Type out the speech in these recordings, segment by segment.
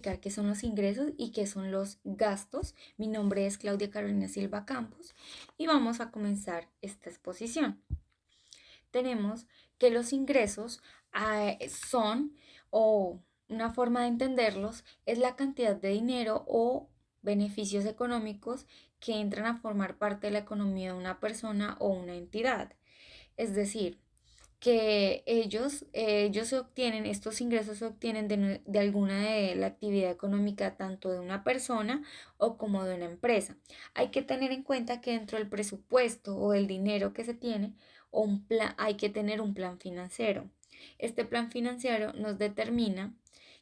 qué son los ingresos y qué son los gastos. Mi nombre es Claudia Carolina Silva Campos y vamos a comenzar esta exposición. Tenemos que los ingresos son, o una forma de entenderlos, es la cantidad de dinero o beneficios económicos que entran a formar parte de la economía de una persona o una entidad. Es decir, que ellos se obtienen, estos ingresos se obtienen de alguna de la actividad económica tanto de una persona o como de una empresa. Hay que tener en cuenta que dentro del presupuesto o del dinero que se tiene, hay que tener un plan financiero. Este plan financiero nos determina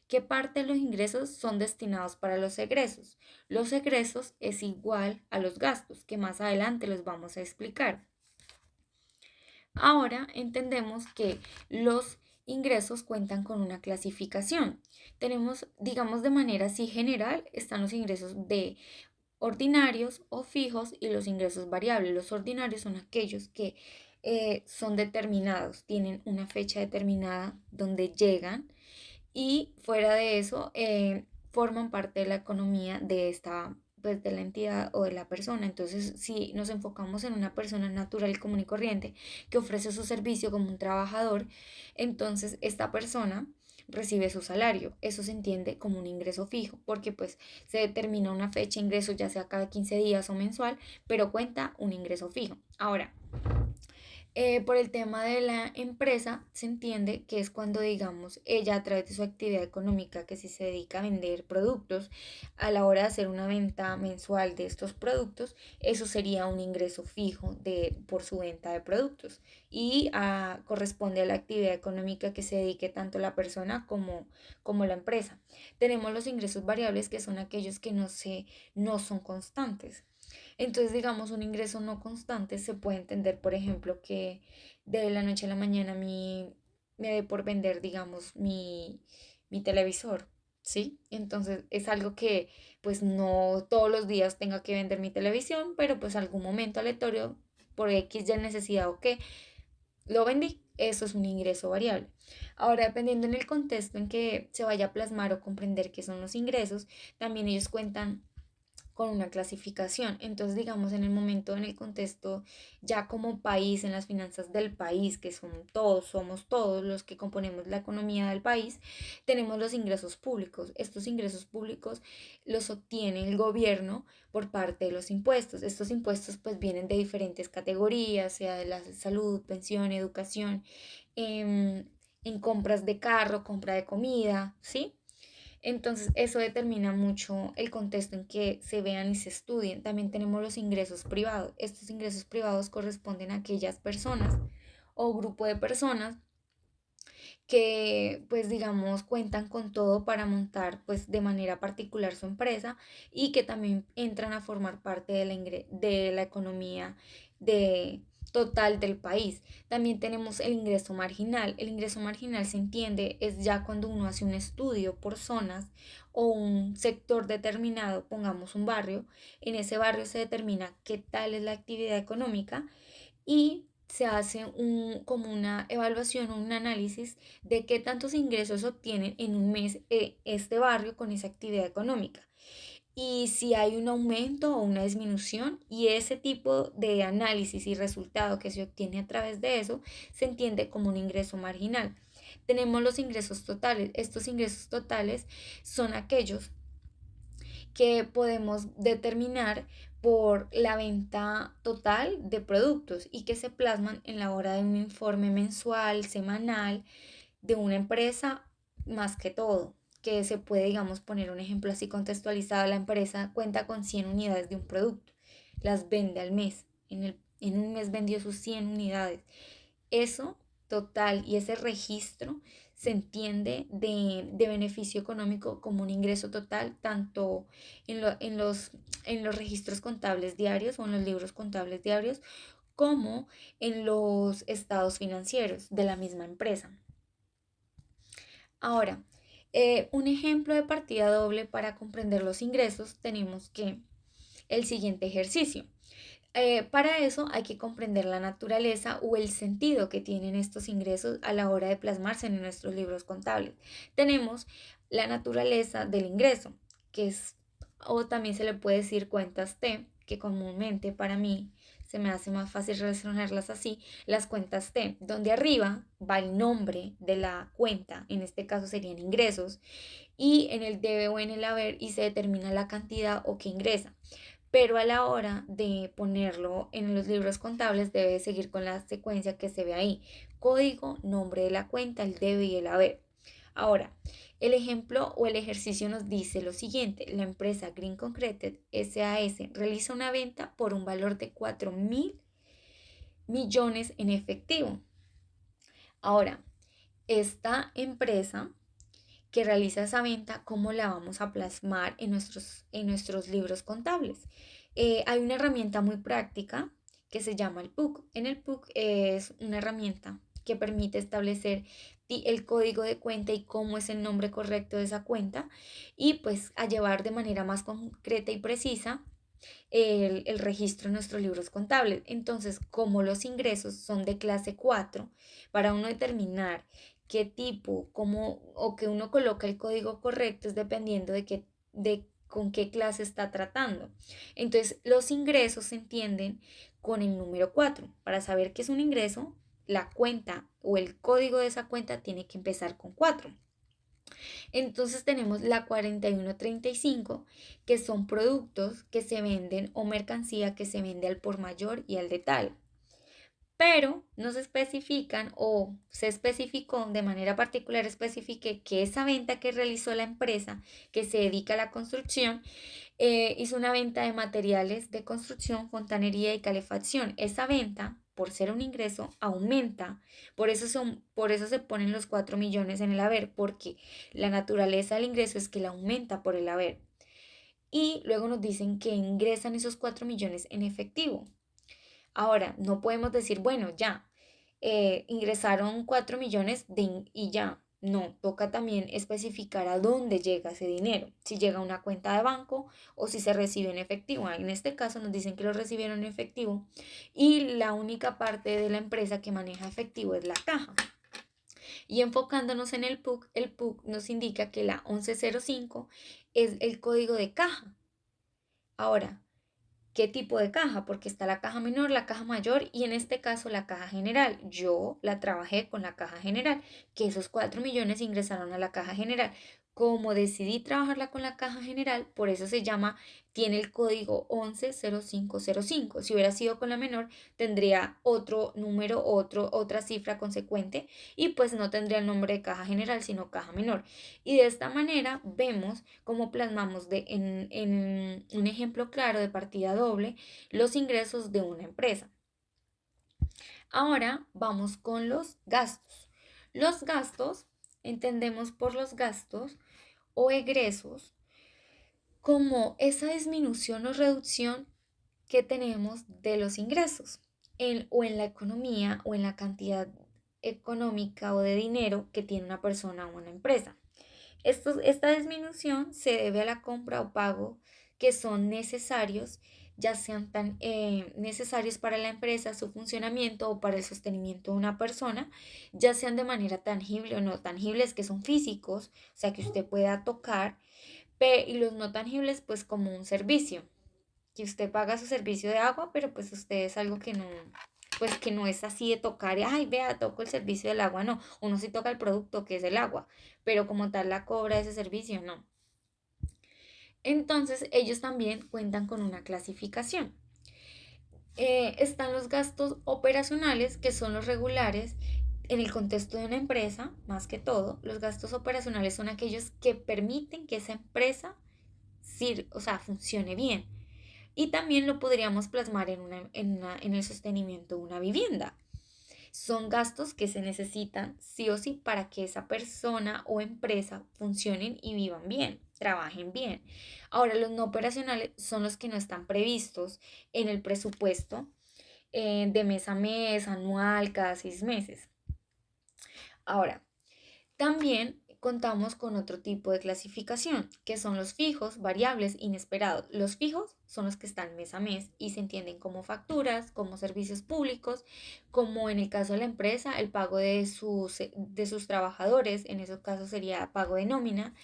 qué parte de los ingresos son destinados para los egresos. Los egresos es igual a los gastos, que más adelante los vamos a explicar. Ahora entendemos que los ingresos cuentan con una clasificación. Tenemos, digamos de manera así general, están los ingresos de ordinarios o fijos y los ingresos variables. Los ordinarios son aquellos que son determinados, tienen una fecha determinada donde llegan y fuera de eso forman parte de la economía de esta, pues de la entidad o de la persona. Entonces, si nos enfocamos en una persona natural, común y corriente que ofrece su servicio como un trabajador, entonces esta persona recibe su salario. Eso se entiende como un ingreso fijo, porque pues se determina una fecha de ingreso, ya sea cada 15 días o mensual, pero cuenta un ingreso fijo. Ahora, por el tema de la empresa, se entiende que es cuando, digamos, ella a través de su actividad económica, que si se dedica a vender productos, a la hora de hacer una venta mensual de estos productos, eso sería un ingreso fijo por su venta de productos y corresponde a la actividad económica que se dedique tanto la persona como la empresa. Tenemos los ingresos variables, que son aquellos que no son constantes. Entonces, digamos, un ingreso no constante se puede entender, por ejemplo, que de la noche a la mañana me dé por vender, digamos, mi televisor, ¿sí? Entonces, es algo que, pues, no todos los días tenga que vender mi televisión, pero pues algún momento aleatorio, por X ya necesidad o qué, lo vendí. Eso es un ingreso variable. Ahora, dependiendo en el contexto en que se vaya a plasmar o comprender qué son los ingresos, también ellos cuentan con una clasificación. Entonces, digamos, en el momento, en el contexto, ya como país, en las finanzas del país, que son todos, somos todos los que componemos la economía del país, tenemos los ingresos públicos. Estos ingresos públicos los obtiene el gobierno por parte de los impuestos. Estos impuestos pues vienen de diferentes categorías, sea de la salud, pensión, educación, en compras de carro, compra de comida, ¿sí? Entonces, eso determina mucho el contexto en que se vean y se estudien. También tenemos los ingresos privados. Estos ingresos privados corresponden a aquellas personas o grupo de personas que, pues digamos, cuentan con todo para montar, pues de manera particular su empresa y que también entran a formar parte de la economía de total del país. También tenemos el ingreso marginal. El ingreso marginal se entiende es ya cuando uno hace un estudio por zonas o un sector determinado, pongamos un barrio, en ese barrio se determina qué tal es la actividad económica y se hace como una evaluación o un análisis de qué tantos ingresos obtienen en un mes este barrio con esa actividad económica y si hay un aumento o una disminución, y ese tipo de análisis y resultado que se obtiene a través de eso se entiende como un ingreso marginal. Tenemos los ingresos totales. Estos ingresos totales son aquellos que podemos determinar por la venta total de productos y que se plasman en la hora de un informe mensual, semanal, de una empresa más que todo, que se puede, digamos, poner un ejemplo así contextualizado. La empresa cuenta con 100 unidades de un producto, las vende al mes, en un mes vendió sus 100 unidades. Eso total y ese registro se entiende de beneficio económico como un ingreso total, tanto en los registros contables diarios o en los libros contables diarios, como en los estados financieros de la misma empresa. Ahora, un ejemplo de partida doble para comprender los ingresos tenemos que el siguiente ejercicio. Para eso hay que comprender la naturaleza o el sentido que tienen estos ingresos a la hora de plasmarse en nuestros libros contables. Tenemos la naturaleza del ingreso, que es, o también se le puede decir cuentas T, que comúnmente para mí se me hace más fácil relacionarlas así, las cuentas T, donde arriba va el nombre de la cuenta, en este caso serían ingresos, y en el debe o en el haber y se determina la cantidad o que ingresa. Pero a la hora de ponerlo en los libros contables debe seguir con la secuencia que se ve ahí. Código, nombre de la cuenta, el debe y el haber. Ahora, el ejemplo o el ejercicio nos dice lo siguiente. La empresa Green Concreted SAS realiza una venta por un valor de 4.000 millones en efectivo. Ahora, esta empresa que realiza esa venta, ¿cómo la vamos a plasmar en nuestros libros contables? Hay una herramienta muy práctica que se llama el PUC. En el PUC es una herramienta que permite establecer el código de cuenta y cómo es el nombre correcto de esa cuenta y pues a llevar de manera más concreta y precisa el registro en nuestros libros contables. Entonces, como los ingresos son de clase 4, para uno determinar qué tipo, cómo o que uno coloca el código correcto es dependiendo de con qué clase está tratando. Entonces, los ingresos se entienden con el número 4. Para saber qué es un ingreso, la cuenta o el código de esa cuenta tiene que empezar con 4. Entonces tenemos la 4135, que son productos que se venden o mercancía que se vende al por mayor y al detalle. Pero no se especifican o se especificó de manera particular, especifique que esa venta que realizó la empresa que se dedica a la construcción hizo una venta de materiales de construcción, fontanería y calefacción. Esa venta, por ser un ingreso, aumenta. Por eso se ponen los 4 millones en el haber, porque la naturaleza del ingreso es que la aumenta por el haber. Y luego nos dicen que ingresan esos 4 millones en efectivo. Ahora, no podemos decir, bueno, ya, ingresaron 4 millones y ya. No, toca también especificar a dónde llega ese dinero, si llega a una cuenta de banco o si se recibe en efectivo. En este caso nos dicen que lo recibieron en efectivo y la única parte de la empresa que maneja efectivo es la caja. Y enfocándonos en el PUC nos indica que la 1105 es el código de caja. Ahora, ¿qué tipo de caja? Porque está la caja menor, la caja mayor y en este caso la caja general. Yo la trabajé con la caja general, que esos 4 millones ingresaron a la caja general. Como decidí trabajarla con la caja general, por eso se llama, tiene el código 110505. Si hubiera sido con la menor, tendría otro número, otra cifra consecuente y pues no tendría el nombre de caja general, sino caja menor. Y de esta manera vemos cómo plasmamos en un ejemplo claro de partida doble los ingresos de una empresa. Ahora vamos con los gastos. Los gastos, entendemos por los gastos o egresos como esa disminución o reducción que tenemos de los ingresos o en la economía o en la cantidad económica o de dinero que tiene una persona o una empresa. Esta disminución se debe a la compra o pago que son necesarios, ya sean tan necesarios para la empresa, su funcionamiento o para el sostenimiento de una persona, ya sean de manera tangible o no tangibles, que son físicos, o sea, que usted pueda tocar, y los no tangibles, pues como un servicio, que usted paga su servicio de agua, pero pues usted es algo que no, pues que no es así de tocar, y, ay, vea, toco el servicio del agua, no, uno sí toca el producto que es el agua, pero como tal la cobra ese servicio, no. Entonces ellos también cuentan con una clasificación. Están los gastos operacionales, que son los regulares en el contexto de una empresa, más que todo. Los gastos operacionales son aquellos que permiten que esa empresa o sea, funcione bien. Y también lo podríamos plasmar en el sostenimiento de una vivienda. Son gastos que se necesitan sí o sí para que esa persona o empresa funcionen y vivan bien, trabajen bien. Ahora, los no operacionales son los que no están previstos en el presupuesto de mes a mes, anual, cada 6 meses. Ahora, también contamos con otro tipo de clasificación, que son los fijos, variables, inesperados. Los fijos son los que están mes a mes y se entienden como facturas, como servicios públicos, como en el caso de la empresa, el pago de sus trabajadores, en esos casos sería pago de nómina.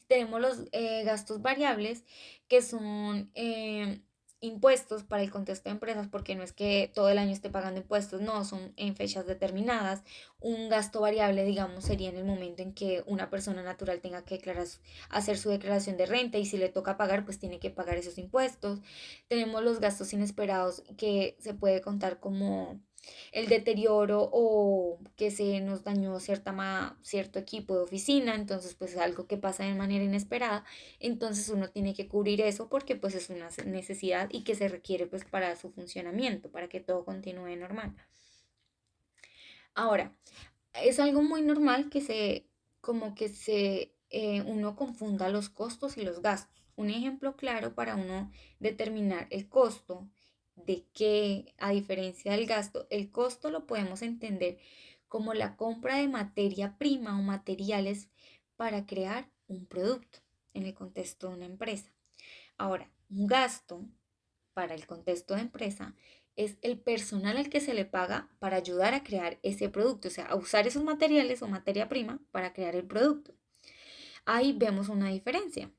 Tenemos los gastos variables, que son impuestos para el contexto de empresas, porque no es que todo el año esté pagando impuestos, no, son en fechas determinadas. Un gasto variable, digamos, sería en el momento en que una persona natural tenga que hacer su declaración de renta y si le toca pagar, pues tiene que pagar esos impuestos. Tenemos los gastos inesperados que se puede contar como el deterioro o que se nos dañó cierto equipo de oficina, entonces pues es algo que pasa de manera inesperada, entonces uno tiene que cubrir eso porque pues es una necesidad y que se requiere pues para su funcionamiento, para que todo continúe normal. Ahora, es algo muy normal como que uno confunda los costos y los gastos. Un ejemplo claro para uno determinar el costo de que, a diferencia del gasto, el costo lo podemos entender como la compra de materia prima o materiales para crear un producto en el contexto de una empresa. Ahora, un gasto para el contexto de empresa es el personal al que se le paga para ayudar a crear ese producto, o sea, a usar esos materiales o materia prima para crear el producto. Ahí vemos una diferencia.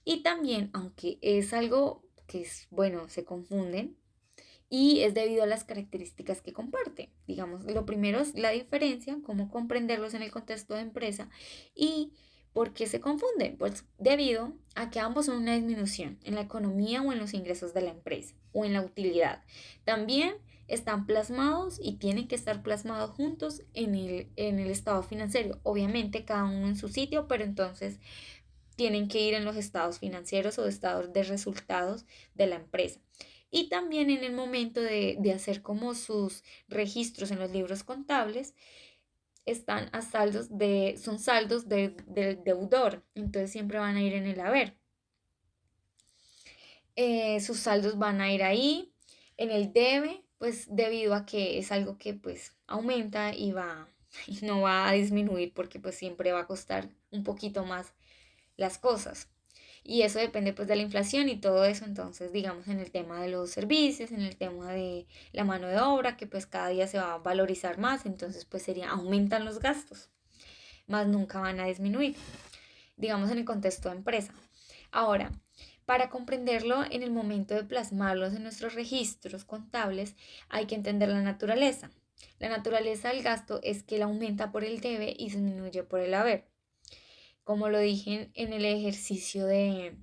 Y también, aunque es algo que es, bueno, se confunden y es debido a las características que comparten. Digamos, lo primero es la diferencia, cómo comprenderlos en el contexto de empresa y por qué se confunden. Pues debido a que ambos son una disminución en la economía o en los ingresos de la empresa o en la utilidad. También están plasmados y tienen que estar plasmados juntos en el estado financiero. Obviamente cada uno en su sitio, pero entonces tienen que ir en los estados financieros o estados de resultados de la empresa. Y también en el momento de hacer como sus registros en los libros contables, están a son saldos del deudor, entonces siempre van a ir en el haber. Sus saldos van a ir ahí, en el debe, pues debido a que es algo que pues aumenta y no va a disminuir porque pues siempre va a costar un poquito más las cosas. Y eso depende pues de la inflación y todo eso, entonces digamos en el tema de los servicios, en el tema de la mano de obra, que pues cada día se va a valorizar más, entonces pues aumentan los gastos, más nunca van a disminuir, digamos en el contexto de empresa. Ahora, para comprenderlo en el momento de plasmarlos en nuestros registros contables, hay que entender la naturaleza. La naturaleza del gasto es que él aumenta por el debe y disminuye por el haber. Como lo dije en el ejercicio de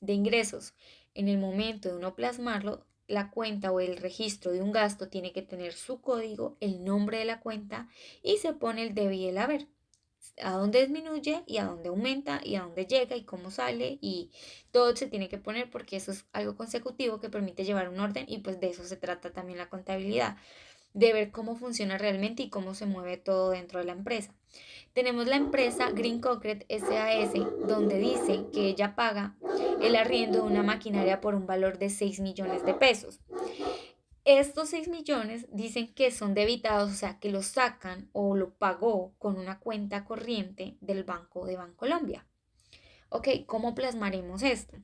ingresos, en el momento de uno plasmarlo, la cuenta o el registro de un gasto tiene que tener su código, el nombre de la cuenta y se pone el debe y el haber. A dónde disminuye y a dónde aumenta y a dónde llega y cómo sale y todo se tiene que poner porque eso es algo consecutivo que permite llevar un orden y pues de eso se trata también la contabilidad, de ver cómo funciona realmente y cómo se mueve todo dentro de la empresa. Tenemos la empresa Green Concrete SAS, donde dice que ella paga el arriendo de una maquinaria por un valor de 6 millones de pesos. Estos 6 millones dicen que son debitados, o sea, que lo sacan o lo pagó con una cuenta corriente del Banco de Bancolombia. Ok, ¿cómo plasmaremos esto?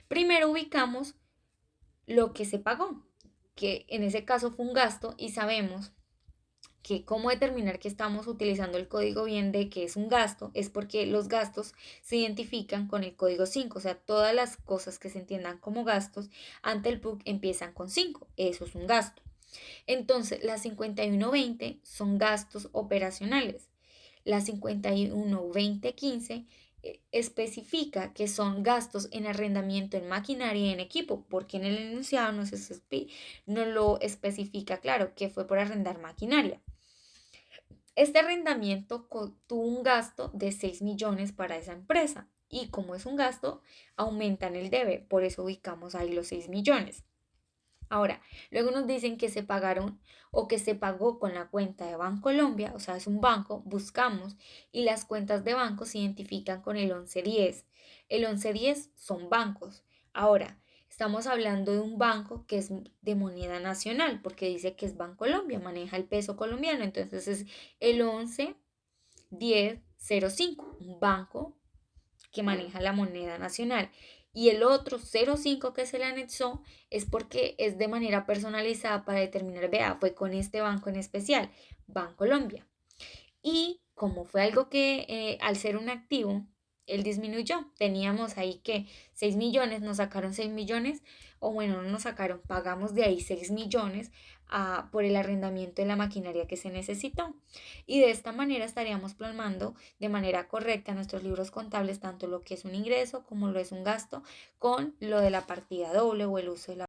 Primero ubicamos lo que se pagó, que en ese caso fue un gasto y sabemos que cómo determinar que estamos utilizando el código bien de que es un gasto es porque los gastos se identifican con el código 5, o sea, todas las cosas que se entiendan como gastos ante el PUC empiezan con 5, eso es un gasto. Entonces, las 5120 son gastos operacionales. Las 512015 especifica que son gastos en arrendamiento en maquinaria y en equipo, porque en el enunciado no lo especifica claro que fue por arrendar maquinaria. Este arrendamiento tuvo un gasto de 6 millones para esa empresa y como es un gasto, aumentan el debe, por eso ubicamos ahí los 6 millones. Ahora, luego nos dicen que se pagaron o que se pagó con la cuenta de Bancolombia, o sea, es un banco, buscamos y las cuentas de banco se identifican con el 1110. El 1110 son bancos. Ahora, estamos hablando de un banco que es de moneda nacional, porque dice que es Bancolombia, maneja el peso colombiano, entonces es el 11 10 0,5, un banco que maneja la moneda nacional. Y el otro 0,5 que se le anexó es porque es de manera personalizada para determinar, vea, fue con este banco en especial, Bancolombia. Y como fue algo que al ser un activo, él disminuyó. Teníamos ahí que 6 millones, nos sacaron 6 millones, o bueno, no nos sacaron, pagamos de ahí 6 millones por el arrendamiento de la maquinaria que se necesitó. Y de esta manera estaríamos plasmando de manera correcta en nuestros libros contables tanto lo que es un ingreso como lo es un gasto con lo de la partida doble o el uso de la